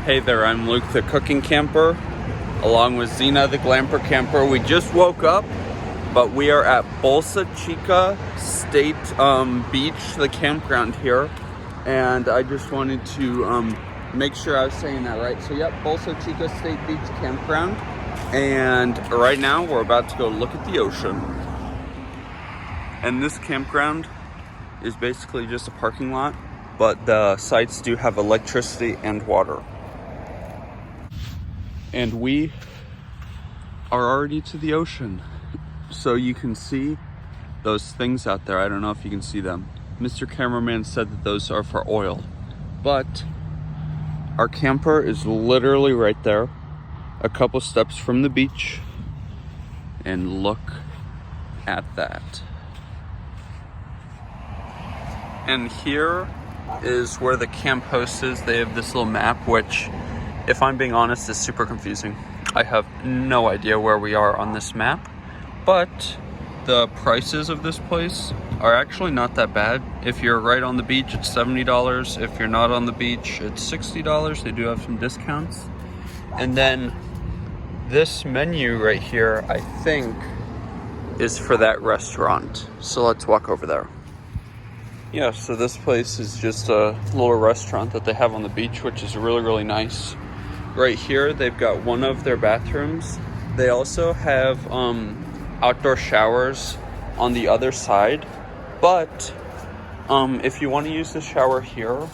Hey there, I'm Luke the Cooking Camper, along with Zena the Glamper Camper. We just woke up, but we are at Bolsa, Chica State Beach, the campground here. And I just wanted to make sure I was saying that right. So yep, Bolsa, Chica State Beach Campground. And right now we're about to go look at the ocean. And this campground is basically just a parking lot, but the sites do have electricity and water. And we are already to the ocean. So you can see those things out there. I don't know if you can see them. Mr. Cameraman said that those are for oil. But our camper is literally right there, a couple steps from the beach. And look at that. And here is where the camp host is. They have this little map, which, if I'm being honest, is super confusing. I have no idea where we are on this map, but the prices of this place are actually not that bad. If you're right on the beach, it's $70. If you're not on the beach, it's $60. They do have some discounts. And then this menu right here, I think, is for that restaurant. So let's walk over there. Yeah, so this place is just a little restaurant that they have on the beach, which is really, really nice. Right here, they've got one of their bathrooms. They also have outdoor showers on the other side. But if you want to use the shower here,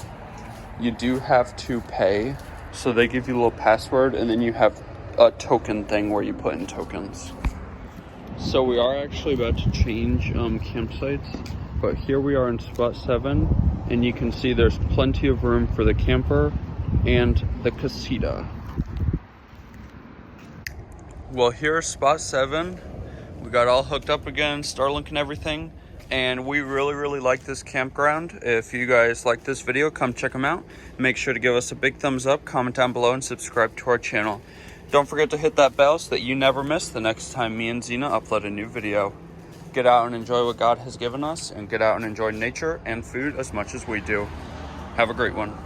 you do have to pay. So they give you a little password, and then you have a token thing where you put in tokens. So we are actually about to change campsites. But here we are in spot 7, and you can see there's plenty of room for the camper and the casita. Well, here's spot 7. We got all hooked up again, Starlink and everything, and we really, really like this campground. If you guys like this video, come check them out. Make sure to give us a big thumbs up, comment down below, and subscribe to our channel. Don't forget to hit that bell so that you never miss the next time me and Zena upload a new video. Get out and enjoy what God has given us, and get out and enjoy nature and food as much as we do. Have a great one.